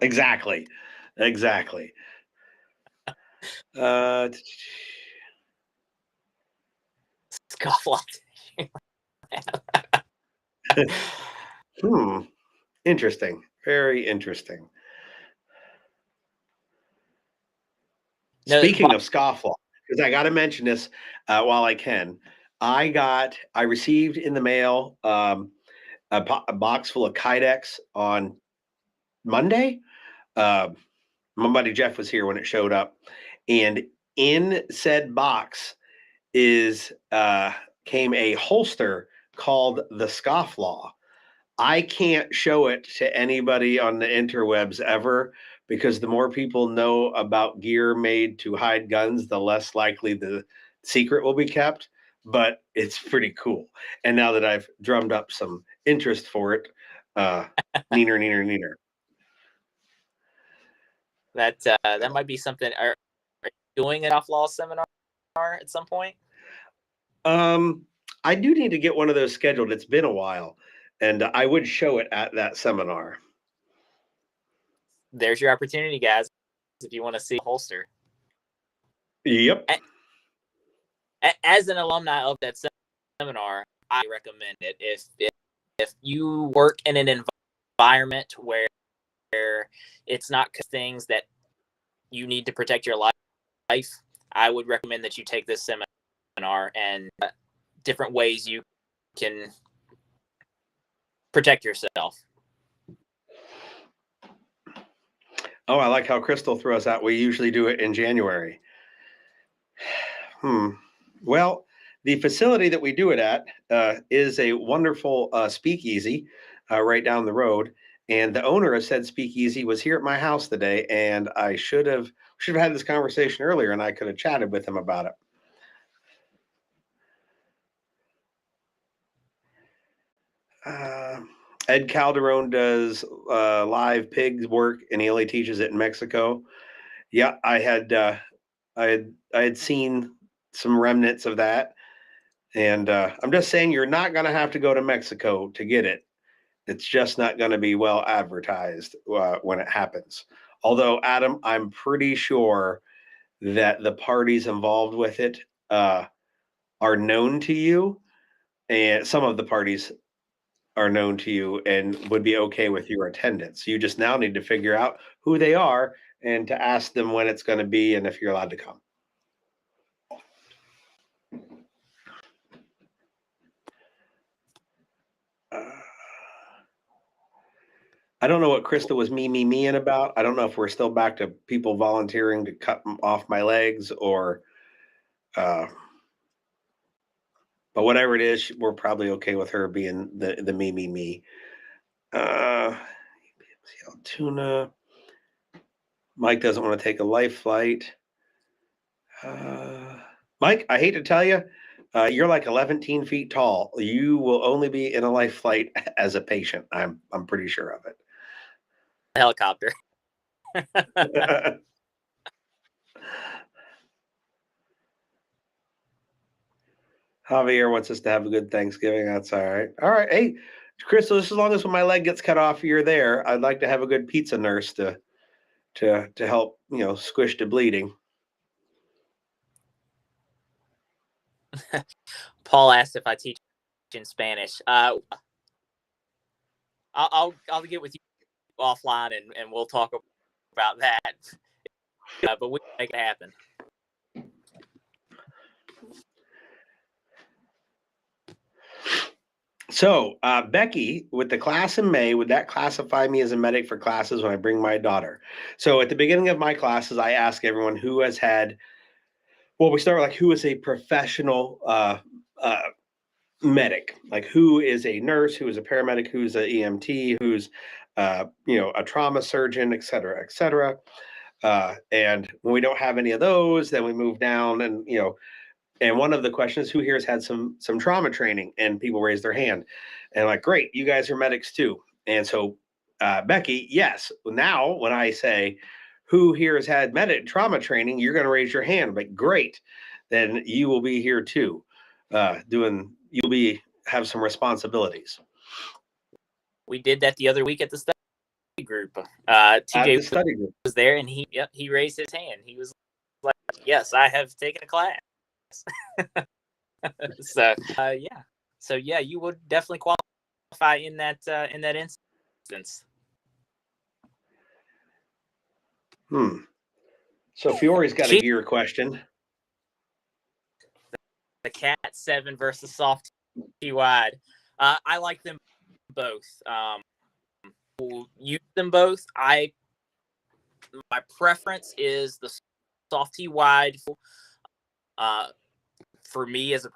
Exactly. Scofflaw. Interesting. Very interesting. No, Speaking of scofflaw, because I got to mention this while I can. I received in the mail a box full of Kydex on Monday. My buddy Jeff was here when it showed up, and in said box came a holster called the Scofflaw. I can't show it to anybody on the interwebs ever, because the more people know about gear made to hide guns, the less likely the secret will be kept. But it's pretty cool. And now that I've drummed up some interest for it, neener. That might be something. Are you doing an off-law seminar at some point? I do need to get one of those scheduled. It's been a while, and I would show it at that seminar. There's your opportunity, guys, if you want to see a holster. Yep. As an alumni of that seminar, I recommend it. If you work in an environment where it's not things that you need to protect your life, I would recommend that you take this seminar and different ways you can protect yourself. Oh, I like how Crystal throws out. We usually do it in January. Well, the facility that we do it at is a wonderful speakeasy right down the road. And the owner of said speakeasy was here at my house today, and I should have had this conversation earlier, and I could have chatted with him about it. Ed Calderon does live pigs work, and he only teaches it in Mexico. Yeah, I had seen some remnants of that, and I'm just saying you're not going to have to go to Mexico to get it. It's just not going to be well advertised when it happens. Although, Adam, I'm pretty sure that the parties involved with it are known to you, and some of the parties are known to you and would be okay with your attendance. You just now need to figure out who they are and to ask them when it's going to be and if you're allowed to come. I don't know what Krista was me-ing about. I don't know if we're still back to people volunteering to cut off my legs or, but whatever it is, we're probably okay with her being the me. Tuna. Mike doesn't want to take a life flight. Mike, I hate to tell you, you're like 11 feet tall. You will only be in a life flight as a patient. I'm pretty sure of it. Helicopter. Javier wants us to have a good Thanksgiving. That's all right. All right. Hey, Crystal, just as long as when my leg gets cut off, you're there. I'd like to have a good pizza nurse to help, squish the bleeding. Paul asked if I teach in Spanish. I'll get with you offline and we'll talk about that. But we can make it happen. So, Becky, with the class in May, would that classify me as a medic for classes when I bring my daughter? So, at the beginning of my classes, I ask everyone who has had. Well, we start with like who is a professional medic, like who is a nurse, who is a paramedic, who's an EMT, who's a trauma surgeon, et cetera, et cetera. And when we don't have any of those, then we move down, and and one of the questions, who here has had some trauma training? And people raise their hand, and like, great, you guys are medics too. And so, Becky, yes. Now, when I say, who here has had trauma training, you're going to raise your hand. But great, then you will be here too, You'll be have some responsibilities. We did that the other week at the study group. The TJ study group was there, and he raised his hand. He was like, "Yes, I have taken a class." So yeah, you would definitely qualify in that instance. So Fiore's got a gear question. The Cat 7 versus Soft T Wide. I like them both. We'll use them both. My preference is the Soft T Wide for me as a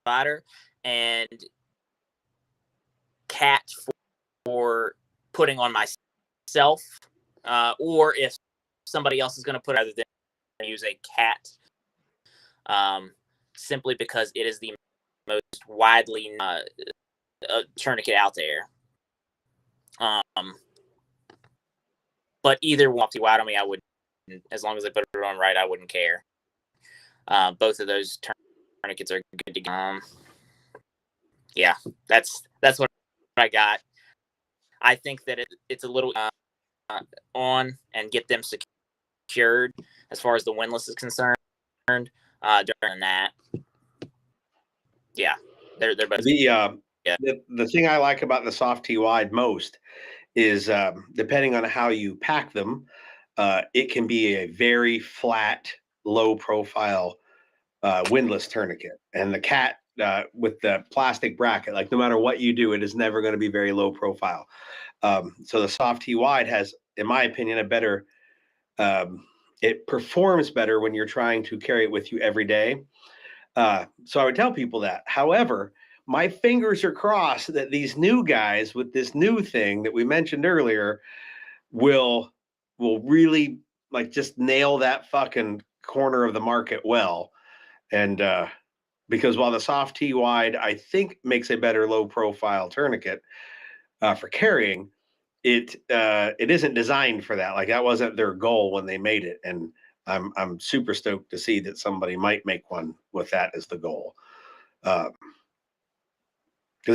provider, and Cat for putting on myself, or if somebody else is going to put it, rather than use a Cat, simply because it is the most widely tourniquet out there. But either one, wide on me, I wouldn't. As long as they put it on right, I wouldn't care. Both of those tourniquets are good to go. Yeah, that's what I got. I think that it's a little on and get them secured as far as the windlass is concerned. During that, yeah, they're both. The thing I like about the Soft T Wide most is depending on how you pack them, it can be a very flat, low profile windlass tourniquet. And the Cat with the plastic bracket, like no matter what you do, it is never going to be very low profile. So the Soft T Wide has, in my opinion, a better, it performs better when you're trying to carry it with you every day. So I would tell people that. However, my fingers are crossed that these new guys with this new thing that we mentioned earlier will really like just nail that fucking corner of the market well. And because while the Soft T Wide, I think, makes a better low profile tourniquet for carrying, it isn't designed for that. Like that wasn't their goal when they made it. And I'm super stoked to see that somebody might make one with that as the goal. Because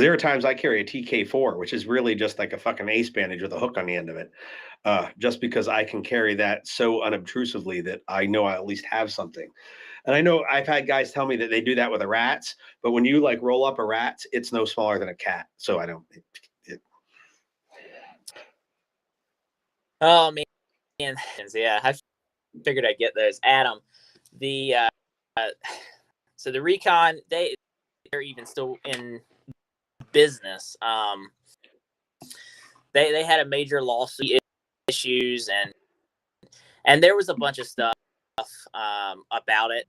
there are times I carry a TK4, which is really just like a fucking ace bandage with a hook on the end of it. Just because I can carry that so unobtrusively that I know I at least have something. And I know I've had guys tell me that they do that with a Rats, but when you like roll up a Rats, it's no smaller than a Cat. So I don't. Oh man, yeah, I figured I'd get those. Adam, so the Recon, they're even still in business. They had a major lawsuit issues, and there was a bunch of stuff about it.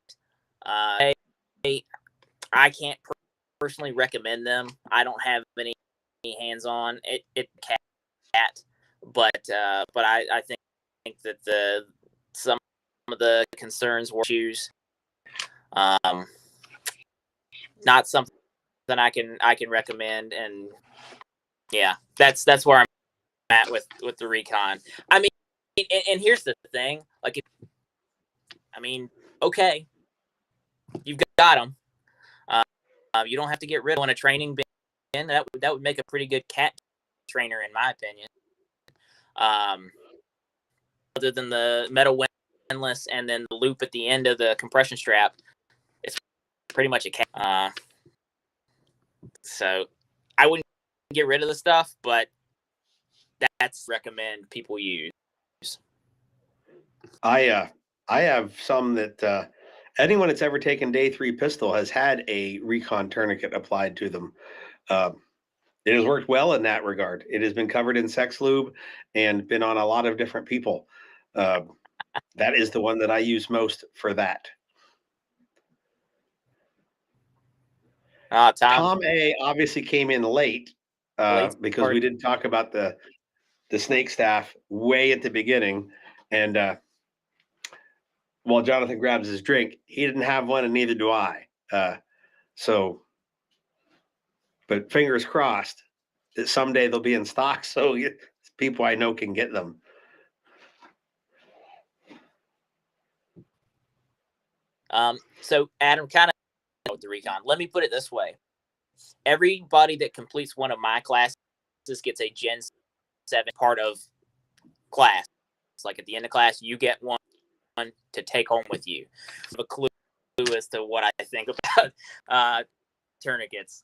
I can't personally recommend them. I don't have any hands on it. Cat, but I think that some of the concerns were issues. Not something I can recommend, and yeah, that's where I'm at with the Recon. I mean, and here's the thing, like, okay, you've got them. You don't have to get rid of one. A training bin that would make a pretty good Cat trainer, in my opinion. Other than the metal windlass and then the loop at the end of the compression strap, it's pretty much a Cat. So I wouldn't get rid of the stuff, but that's recommend people use. I have some that anyone that's ever taken day 3 pistol has had a Recon tourniquet applied to them. It has worked well in that regard. It has been covered in sex lube and been on a lot of different people. That is the one that I use most for that. Tom A obviously came in late because we didn't talk about the snake staff way at the beginning. And while Jonathan grabs his drink, he didn't have one, and neither do I. But fingers crossed that someday they'll be in stock, so people I know can get them. So Adam, kind of with the recon. Let me put it this way: everybody that completes one of my classes gets a Gen 7 part of class. It's like at the end of class, you get one to take home with you. A clue as to what I think about tourniquets.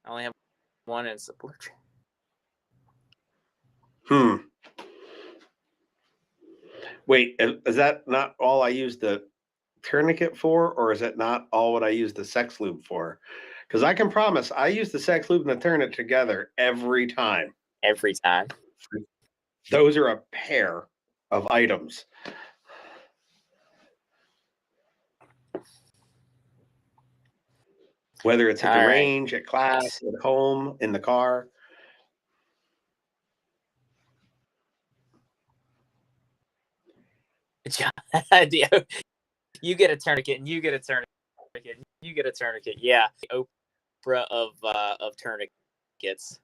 I only have one, and it's a blue chain. Wait, is that not all I use the tourniquet for, or is it not all what I use the sex lube for? Because I can promise I use the sex lube and the tourniquet together every time. Every time. Those are a pair of items. Whether it's at the range, at class, at home, in the car. You get a tourniquet, and you get a tourniquet, and you get a tourniquet. Yeah, the Oprah of tourniquets.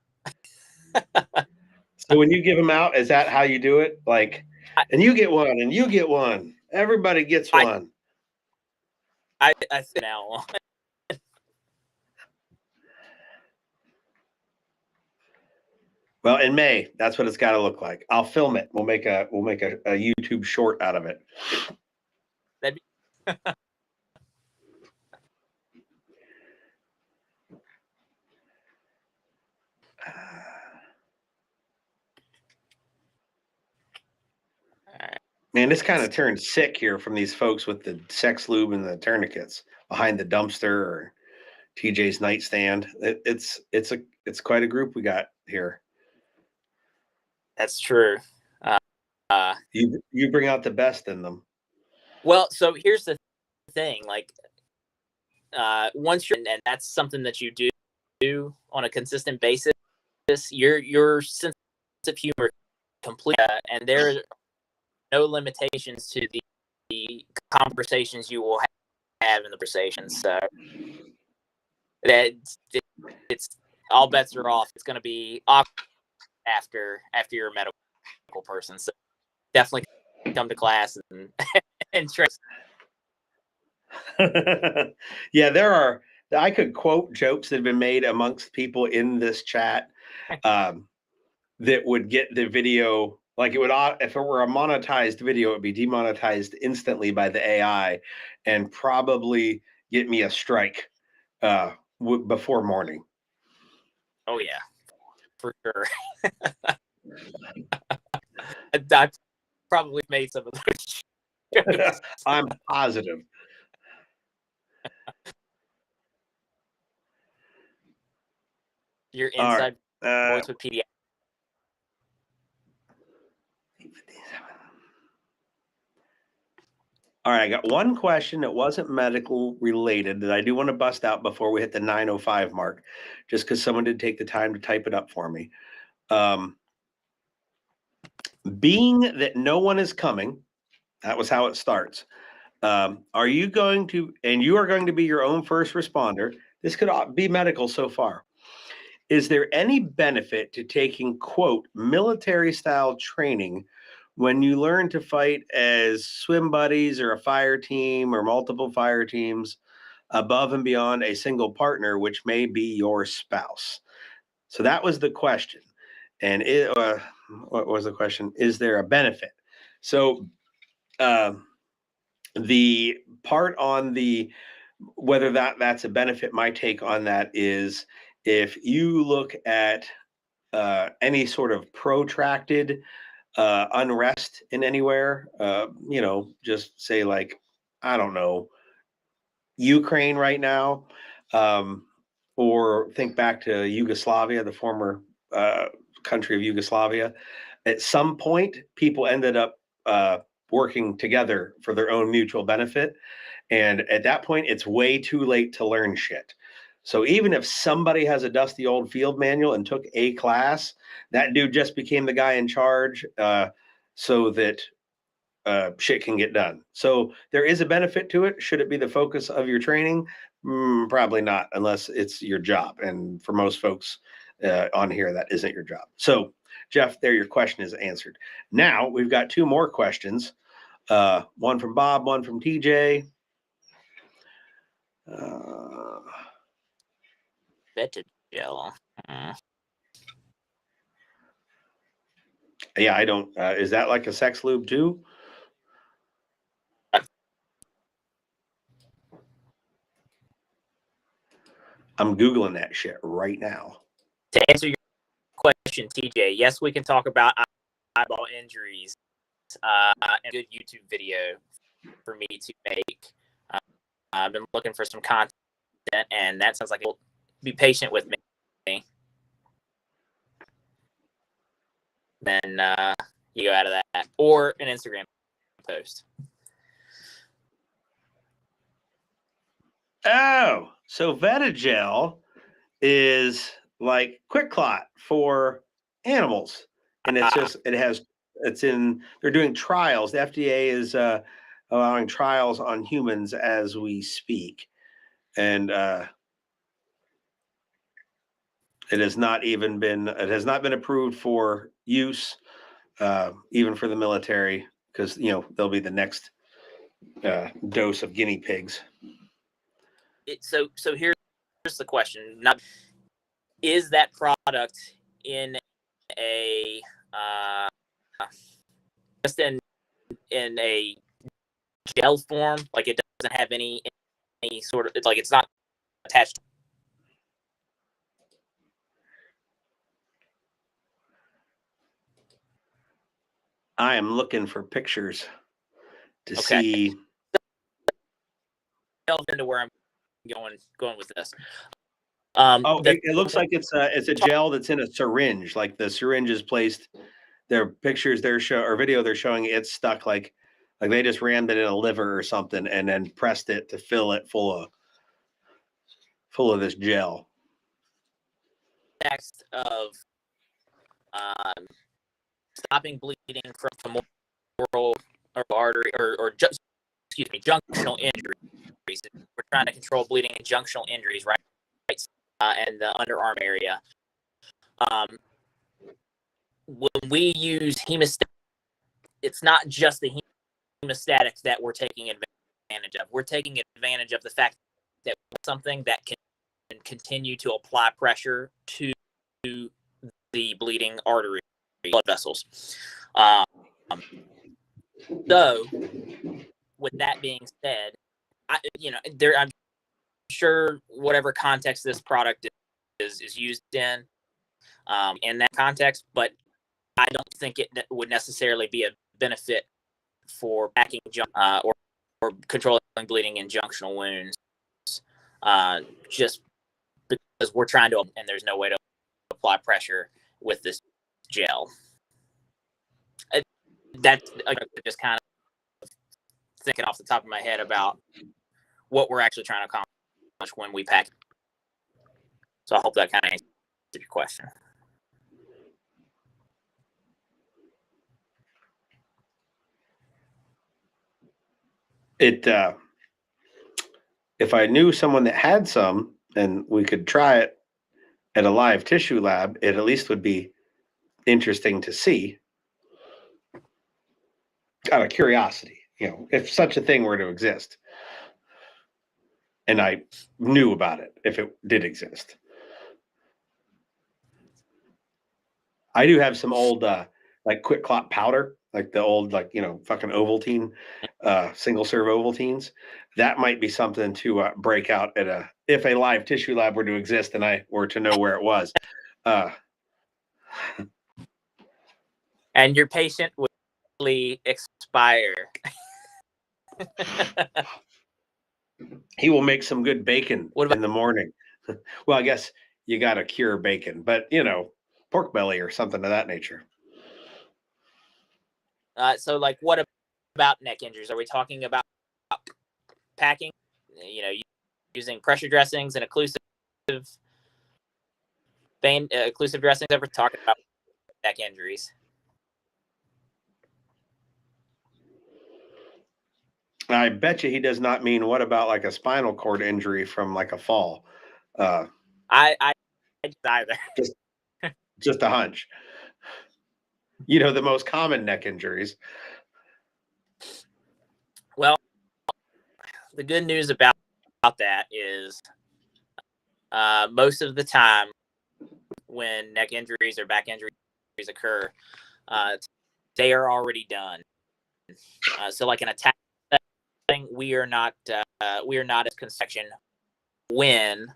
So when you give them out, is that how you do it? Like, and you get one, and you get one. Everybody gets one. I now. Well, in May, that's what it's got to look like. I'll film it. We'll make a YouTube short out of it. That'd be Man, this kind of turned sick here from these folks with the sex lube and the tourniquets behind the dumpster or TJ's nightstand. It's quite a group we got here. That's true. You bring out the best in them. Well, so here's the thing, like once you're, and that's something that you do on a consistent basis, your sense of humor complete, and there are no limitations to the conversations you will have in the conversations. So that it's all bets are off. It's going to be off after you're a medical person. So definitely come to class and try. Yeah, I could quote jokes that have been made amongst people in this chat that would get the video, like it would, if it were a monetized video, it would be demonetized instantly by the AI and probably get me a strike before morning. Oh yeah, for sure. I probably made some of those jokes. I'm positive. Your inside voice with pediatrics. All right, I got one question that wasn't medical related that I do want to bust out before we hit the 9:05 mark, just because someone did take the time to type it up for me. Being that no one is coming, that was how it starts. Are you going to, and you are going to be your own first responder? This could be medical so far. Is there any benefit to taking, quote, military style training when you learn to fight as swim buddies or a fire team or multiple fire teams above and beyond a single partner, which may be your spouse? So that was the question. And what was the question? Is there a benefit? So the part on the whether that's a benefit, my take on that is if you look at any sort of protracted unrest in anywhere, just say like, I don't know, Ukraine right now, or think back to Yugoslavia, the former country of Yugoslavia. At some point, people ended up working together for their own mutual benefit. And at that point, it's way too late to learn shit. So even if somebody has a dusty old field manual and took a class, that dude just became the guy in charge, so that shit can get done. So there is a benefit to it. Should it be the focus of your training? Probably not, unless it's your job. And for most folks on here, that isn't your job. So Jeff, there, your question is answered. Now we've got two more questions. One from Bob, one from TJ. Vetted gel. Yeah, I don't. Is that like a sex lube too? I'm Googling that shit right now. To answer your question, TJ, yes, we can talk about eyeball injuries. And a good YouTube video for me to make. I've been looking for some content, and that sounds like it'll be patient with me. Then you go out of that, or an Instagram post. Oh, so Vetagel is like Quick Clot for animals, and they're doing trials. The FDA is allowing trials on humans as we speak, and it has not been approved for use, even for the military, because they'll be the next dose of guinea pigs. So here's the question: Not is that product in a just in a gel form? Like it doesn't have any sort of, it's like it's not attached. I am looking for pictures to see. Delve into where I'm going with this. It looks like it's a gel that's in a syringe. Like the syringe is placed. Their pictures video they're showing it's stuck like they just rammed it in a liver or something and then pressed it to fill it full of this gel. Next of stopping bleeding from femoral or artery or junctional injuries. We're trying to control bleeding and junctional injuries, right? And the underarm area. When we use hemostatic, it's not just the hemostatics that we're taking advantage of. We're taking advantage of the fact that something that can continue to apply pressure to the bleeding artery blood vessels. So, with that being said, I'm sure whatever context this product is used in that context, but I don't think it would necessarily be a benefit for packing or controlling bleeding in junctional wounds, just because we're trying to, and there's no way to apply pressure with this gel. That's just kind of thinking off the top of my head about what we're actually trying to accomplish when we pack. So I hope that kind of answers your question. If I knew someone that had some and we could try it at a live tissue lab, it at least would be interesting to see. Out of curiosity, if such a thing were to exist. And I knew about it if it did exist. I do have some old like Quick Clot powder, like the old fucking Ovaltine, single serve Ovaltines. That might be something to break out if a live tissue lab were to exist and I were to know where it was. And your patient would expire. He will make some good bacon What about in the morning. Well, I guess you got to cure bacon, but pork belly or something of that nature. so like what about neck injuries? Are we talking about packing? Using pressure dressings and occlusive dressings? Ever talking about neck injuries? I bet you he does not mean what about like a spinal cord injury from like a fall. I either. Just a hunch. The most common neck injuries. Well, the good news about that is most of the time when neck injuries or back injuries occur, they are already done. So like an attack setting, we are not as construction when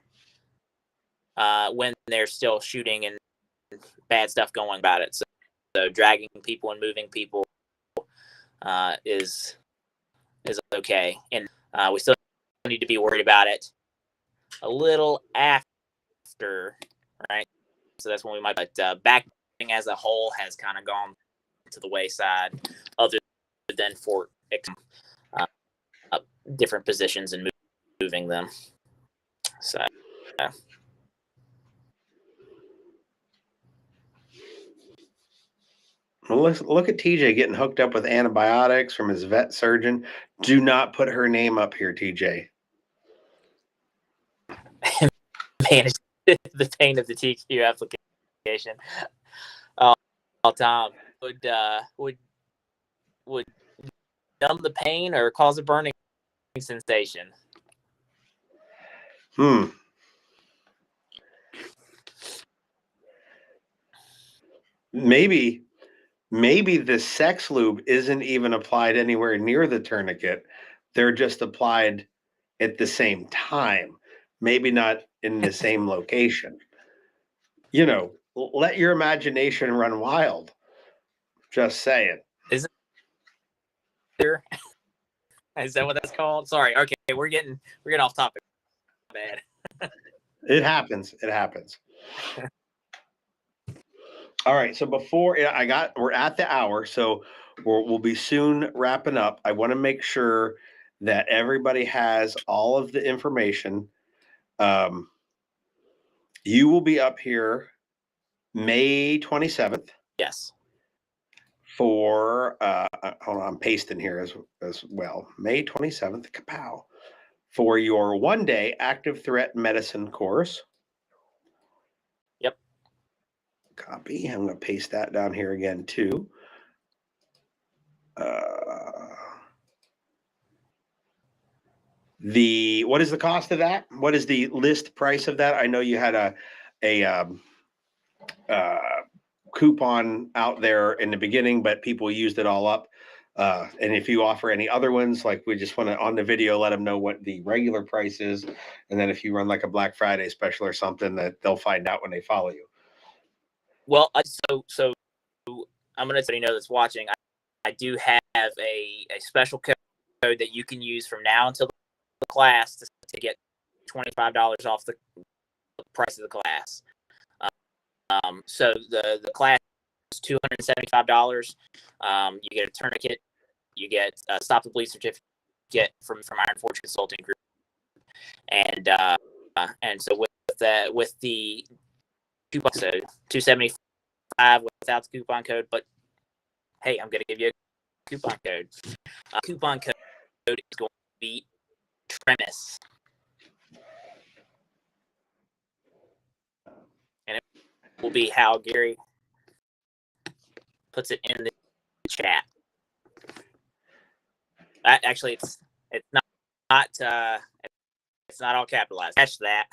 they're still shooting and bad stuff going about it. So dragging people and moving people is okay, and we still need to be worried about it a little after, right? So that's when we might. But backing as a whole has kind of gone to the wayside, other than for different positions and moving them. So. Well, look at TJ getting hooked up with antibiotics from his vet surgeon. Do not put her name up here, TJ. Manage the pain of the TQ application. Tom would numb the pain or cause a burning sensation. Maybe the sex lube isn't even applied anywhere near the tourniquet. They're just applied at the same time, maybe not in the same location. Let your imagination run wild. Just saying. Isn't there? Is that what that's called? Sorry. Okay, we're getting off topic. Bad. It happens. All right. So before we're at the hour, so we'll be soon wrapping up. I want to make sure that everybody has all of the information. You will be up here May 27th. Yes. For hold on, I'm pasting here as well. May 27th, kapow, for your 1-day active threat medicine course. Yep. Copy. I'm going to paste that down here again too. What is the cost of that? What is the list price of that? I know you had a coupon out there in the beginning, but people used it all up. And if you offer any other ones, like we just want to on the video, let them know what the regular price is. And then if you run like a Black Friday special or something, that they'll find out when they follow you. Well, so I'm going to let you know that's watching. I do have a special code that you can use from now until the class to get $25 off the price of the class. So the class is $275. You get a tourniquet, you get a Stop the Bleed certificate from Iron Forge Consulting Group, and so with the coupon, so $275 without the coupon code. But hey, I'm going to give you a coupon code. Coupon code is going to be Tremis. And it will be how Gary puts it in the chat. Actually, it's not all capitalized. Catch that.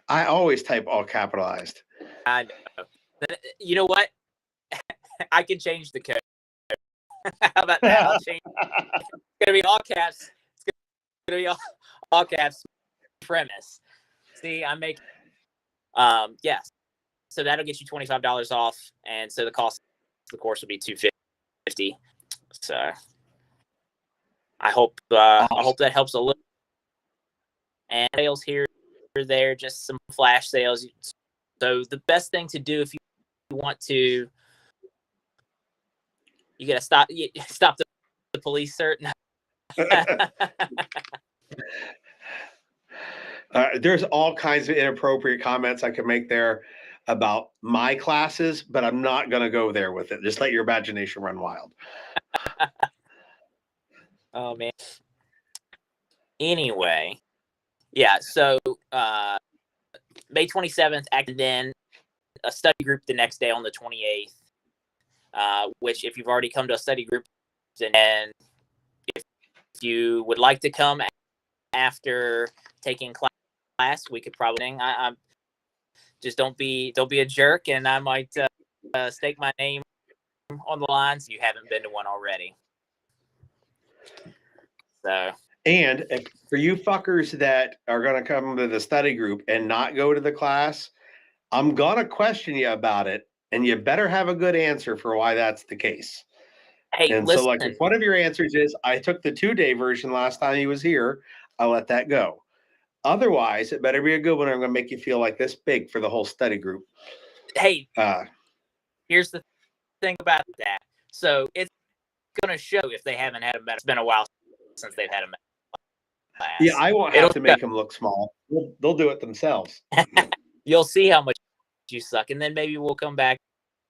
I always type all capitalized. I know. You know what? I can change the code. How about that? I'll change. It's gonna be all caps. It's gonna be all caps. Premise. See, I'm making. Yes. So that'll get you $25 off, and so the cost of the course will be $250. So I hope that helps a little. And sales here or there, just some flash sales. So the best thing to do if you want to, you gotta stop the police search. There's all kinds of inappropriate comments I can make there about my classes, but I'm not going to go there with it. Just let your imagination run wild. Oh man. Anyway, yeah. So May 27th, and then a study group the next day on the 28th. Which, if you've already come to a study group, and if you would like to come after taking class, we could probably. I'm just don't be a jerk, and I might stake my name on the line so you haven't been to one already. So. And for you fuckers that are going to come to the study group and not go to the class, I'm going to question you about it, and you better have a good answer for why that's the case. Hey, and listen. So, like, if one of your answers is, I took the 2-day version last time he was here, I'll let that go. Otherwise, it better be a good one. I'm going to make you feel like this big for the whole study group. Hey, here's the thing about that. So it's going to show if they haven't had a medical. It's been a while since they've had a medical class. Yeah, I won't have to make them look small. They'll do it themselves. You'll see how much you suck, and then maybe we'll come back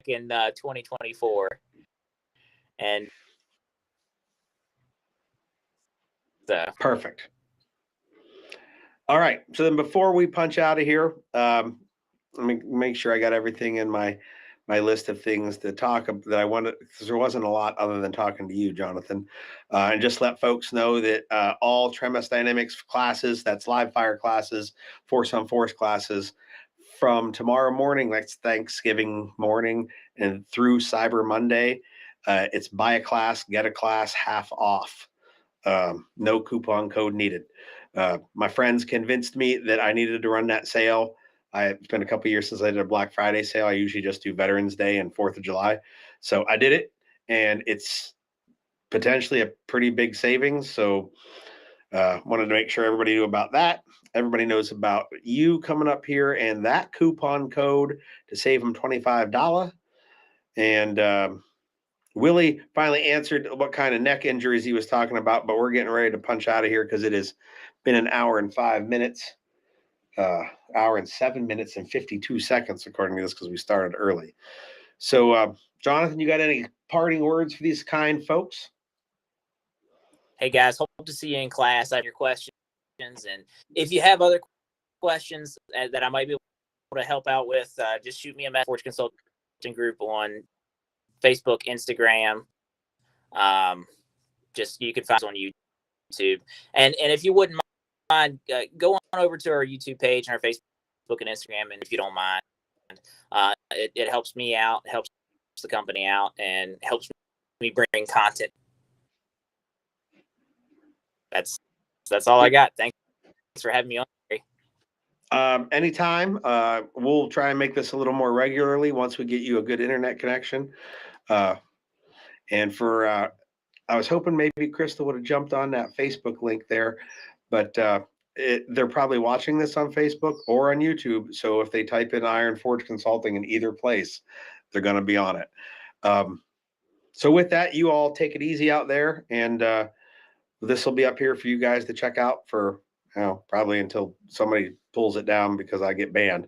in 2024. And perfect. All right. So then, before we punch out of here, let me make sure I got everything in my list of things to talk about that I wanted, because there wasn't a lot other than talking to you, Jonathan, and just let folks know that all Tremas Dynamics classes, that's live fire classes, Force on Force classes, from tomorrow morning, that's Thanksgiving morning, and through Cyber Monday, it's buy a class, get a class half off. No coupon code needed. My friends convinced me that I needed to run that sale. It's been a couple of years since I did a Black Friday sale. I usually just do Veterans Day and 4th of July. So I did it, and it's potentially a pretty big savings. So wanted to make sure everybody knew about that. Everybody knows about you coming up here and that coupon code to save them $25. And Willie finally answered what kind of neck injuries he was talking about, but we're getting ready to punch out of here because it has been an hour and 5 minutes. Hour and 7 minutes and 52 seconds, according to this, because we started early. So, Jonathan, you got any parting words for these kind folks? Hey, guys, hope to see you in class. I have your questions. And if you have other questions that I might be able to help out with, just shoot me a message. Forge Consulting Group on Facebook, Instagram. Just you can find us on YouTube. And if you wouldn't mind, go on over to our YouTube page and our Facebook and Instagram, and if you don't mind, it helps me out, helps the company out, and helps me bring content. That's all I got. Thanks for having me on. Anytime. We'll try and make this a little more regularly once we get you a good internet connection. And for I was hoping maybe Crystal would have jumped on that Facebook link there, but they're probably watching this on Facebook or on YouTube. So if they type in Iron Forge Consulting in either place, they're going to be on it. So with that, you all take it easy out there, and this will be up here for you guys to check out for probably until somebody pulls it down because I get banned.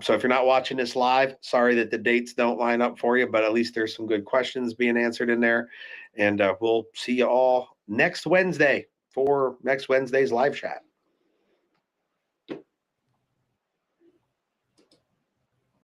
So if you're not watching this live, sorry that the dates don't line up for you, but at least there's some good questions being answered in there. And we'll see you all next Wednesday for next Wednesday's live chat.